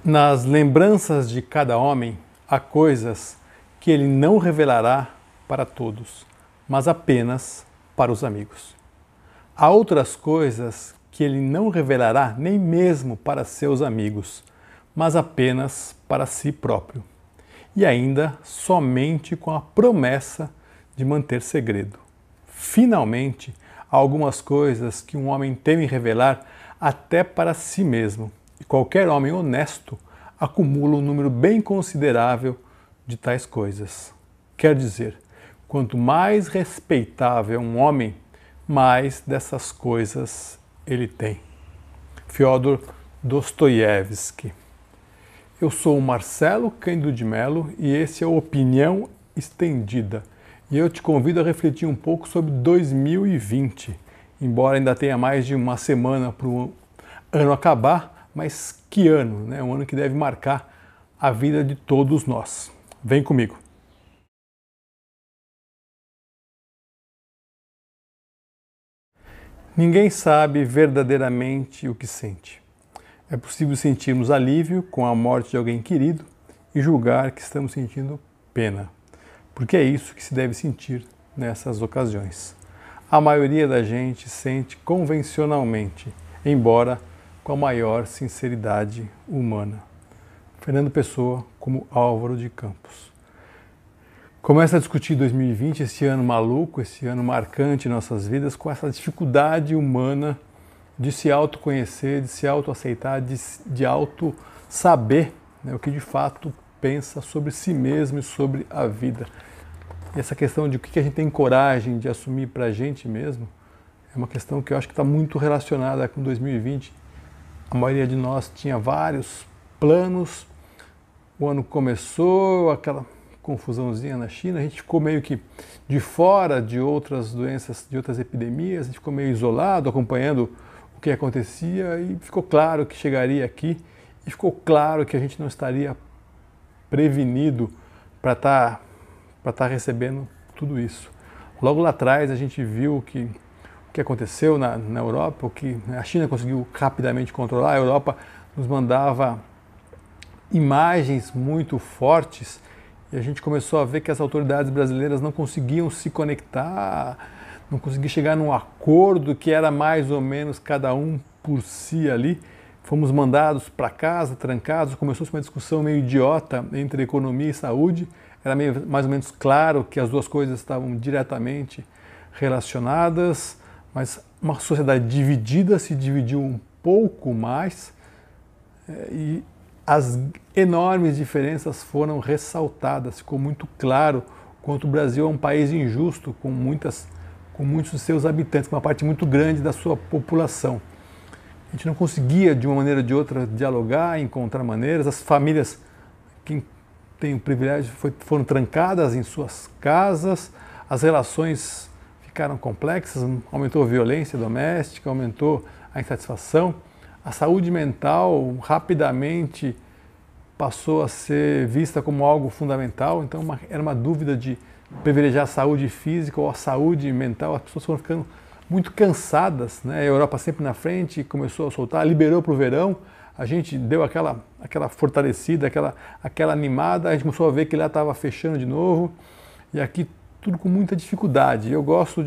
Nas lembranças de cada homem há coisas que ele não revelará para todos, mas apenas para os amigos. Há outras coisas que ele não revelará nem mesmo para seus amigos, mas apenas para si próprio. E ainda somente com a promessa de manter segredo. Finalmente, há algumas coisas que um homem teme revelar até para si mesmo, e qualquer homem honesto acumula um número bem considerável de tais coisas. Quer dizer, quanto mais respeitável um homem, mais dessas coisas ele tem. Fyodor Dostoiévski. Eu sou o Marcelo Cândido de Mello e esse é o Opinião Estendida. E eu te convido a refletir um pouco sobre 2020, embora ainda tenha mais de uma semana para o ano acabar, mas que ano, né? Um ano que deve marcar a vida de todos nós. Vem comigo. Ninguém sabe verdadeiramente o que sente. É possível sentirmos alívio com a morte de alguém querido e julgar que estamos sentindo pena, porque é isso que se deve sentir nessas ocasiões. A maioria da gente sente convencionalmente, embora com a maior sinceridade humana. Fernando Pessoa, como Álvaro de Campos. Começa a discutir 2020, esse ano maluco, esse ano marcante em nossas vidas, com essa dificuldade humana de se autoconhecer, de se autoaceitar, de auto-saber, né, o que de fato pensa sobre si mesmo e sobre a vida. E essa questão de o que a gente tem coragem de assumir para a gente mesmo é uma questão que eu acho que está muito relacionada com 2020. A maioria de nós tinha vários planos, o ano começou, aquela confusãozinha na China, a gente ficou meio que de fora de outras doenças, de outras epidemias, a gente ficou meio isolado, acompanhando o que acontecia e ficou claro que chegaria aqui e ficou claro que a gente não estaria prevenido para estar recebendo tudo isso. Logo lá atrás a gente viu o que aconteceu na Europa, o que a China conseguiu rapidamente controlar, a Europa nos mandava imagens muito fortes e a gente começou a ver que as autoridades brasileiras não conseguiam se conectar, não conseguiam chegar num acordo que era mais ou menos cada um por si ali. Fomos mandados para casa, trancados, começou-se uma discussão meio idiota entre economia e saúde. Era mais ou menos claro que as duas coisas estavam diretamente relacionadas, mas uma sociedade dividida se dividiu um pouco mais e as enormes diferenças foram ressaltadas. Ficou muito claro quanto o Brasil é um país injusto com muitos de seus habitantes, com uma parte muito grande da sua população. A gente não conseguia, de uma maneira ou de outra, dialogar, encontrar maneiras. As famílias, quem tem o privilégio, foram trancadas em suas casas, as relações ficaram complexas, aumentou a violência doméstica, aumentou a insatisfação. A saúde mental rapidamente passou a ser vista como algo fundamental, então era uma dúvida de privilegiar a saúde física ou a saúde mental. As pessoas foram ficando muito cansadas, né? A Europa sempre na frente, começou a soltar, liberou para o verão, a gente deu aquela fortalecida, aquela animada, a gente começou a ver que lá estava fechando de novo, e aqui tudo com muita dificuldade. Eu gosto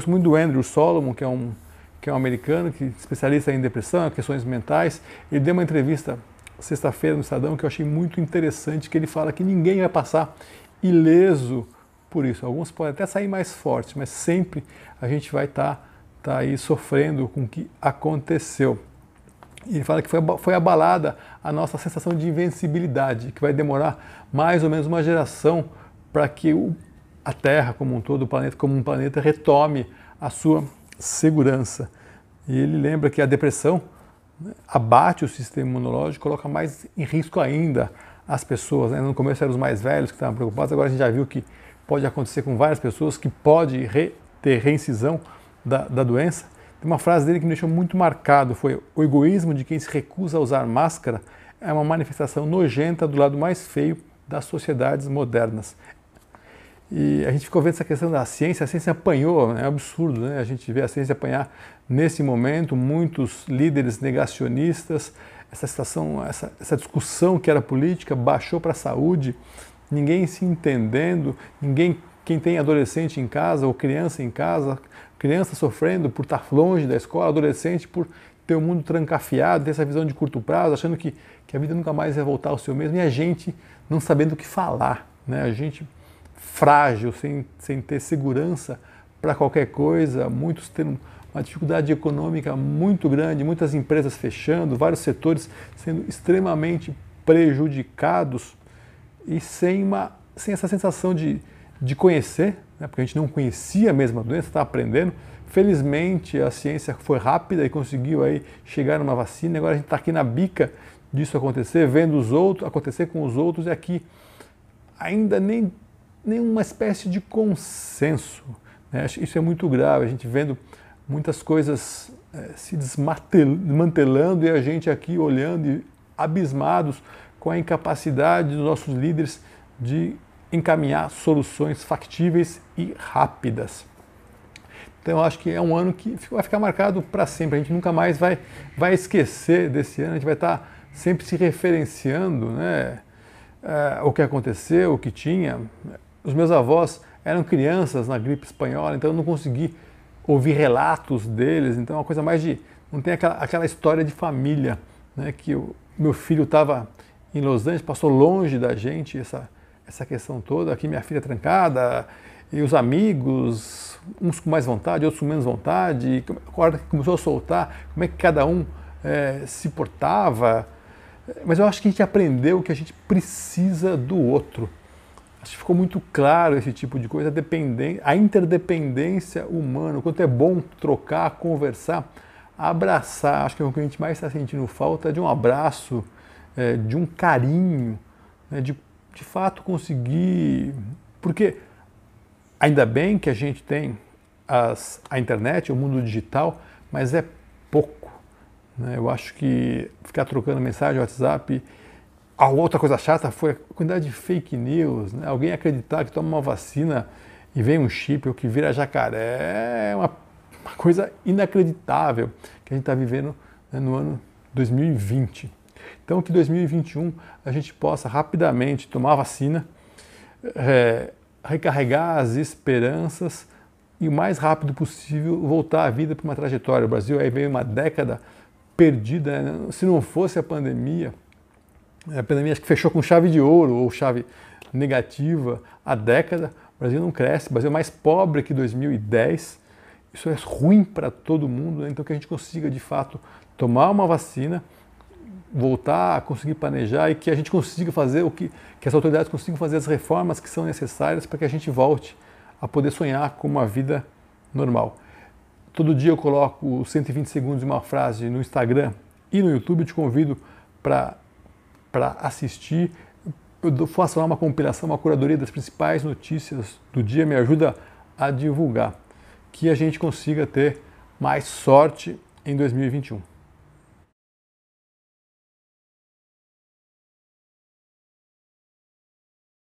muito do Andrew Solomon, que é um americano, que é especialista em depressão, questões mentais. Ele deu uma entrevista sexta-feira no Estadão que eu achei muito interessante, que ele fala que ninguém vai passar ileso por isso. Alguns podem até sair mais fortes, mas sempre a gente vai estar aí sofrendo com o que aconteceu. E ele fala que foi abalada a nossa sensação de invencibilidade, que vai demorar mais ou menos uma geração para que a Terra como um todo, o planeta como um planeta, retome a sua segurança. E ele lembra que a depressão, né, abate o sistema imunológico, coloca mais em risco ainda as pessoas, né? No começo eram os mais velhos que estavam preocupados, agora a gente já viu que pode acontecer com várias pessoas, que pode ter reincisão da doença. Tem uma frase dele que me deixou muito marcado, foi: o egoísmo de quem se recusa a usar máscara é uma manifestação nojenta do lado mais feio das sociedades modernas. E a gente ficou vendo essa questão da ciência, a ciência apanhou, é um absurdo, né? A gente vê a ciência apanhar nesse momento, muitos líderes negacionistas, essa situação, essa discussão que era política baixou para a saúde, ninguém se entendendo, quem tem adolescente em casa ou criança em casa, criança sofrendo por estar longe da escola, adolescente por ter o mundo trancafiado, ter essa visão de curto prazo, achando que a vida nunca mais vai voltar ao seu mesmo, e a gente não sabendo o que falar, né? A gente frágil, sem ter segurança para qualquer coisa, muitos tendo uma dificuldade econômica muito grande, muitas empresas fechando, vários setores sendo extremamente prejudicados e sem essa sensação de conhecer, né? Porque a gente não conhecia mesmo a doença, estava aprendendo. Felizmente a ciência foi rápida e conseguiu aí chegar numa vacina. Agora a gente está aqui na bica disso acontecer, vendo os outros acontecer com os outros, e aqui ainda nem uma espécie de consenso, né? Isso é muito grave, a gente vendo muitas coisas se desmantelando e a gente aqui olhando e abismados com a incapacidade dos nossos líderes de encaminhar soluções factíveis e rápidas. Então eu acho que é um ano que vai ficar marcado para sempre, a gente nunca mais vai esquecer desse ano, a gente vai estar sempre se referenciando, né, o que aconteceu, o que tinha. Os meus avós eram crianças na gripe espanhola, então eu não consegui ouvir relatos deles, então é uma coisa mais de... não tem aquela história de família, né, que o meu filho estava em Los Angeles, passou longe da gente, essa questão toda, aqui minha filha trancada, e os amigos, uns com mais vontade, outros com menos vontade, a hora que começou a soltar, como é que cada um se portava. Mas eu acho que a gente aprendeu que a gente precisa do outro. Acho que ficou muito claro esse tipo de coisa, a interdependência humana, o quanto é bom trocar, conversar, abraçar. Acho que é o que a gente mais está sentindo falta, de um abraço, de um carinho, né, de fato conseguir... Porque ainda bem que a gente tem a internet, o mundo digital, mas é pouco, né? Eu acho que ficar trocando mensagem no WhatsApp... A outra coisa chata foi a quantidade de fake news, né? Alguém acreditar que toma uma vacina e vem um chip ou que vira jacaré, é uma coisa inacreditável que a gente está vivendo, né, no ano 2020. Então que 2021 a gente possa rapidamente tomar a vacina, recarregar as esperanças e o mais rápido possível voltar a vida para uma trajetória. O Brasil aí veio uma década perdida, né? Se não fosse a pandemia acho que fechou com chave de ouro ou chave negativa a década. O Brasil não cresce, o Brasil é mais pobre que 2010. Isso é ruim para todo mundo, né? Então que a gente consiga de fato tomar uma vacina, voltar a conseguir planejar e que a gente consiga fazer que as autoridades consigam fazer as reformas que são necessárias para que a gente volte a poder sonhar com uma vida normal. Todo dia eu coloco os 120 segundos de uma frase no Instagram e no YouTube. Eu te convido para assistir. Eu faço lá uma compilação, uma curadoria das principais notícias do dia, me ajuda a divulgar, que a gente consiga ter mais sorte em 2021.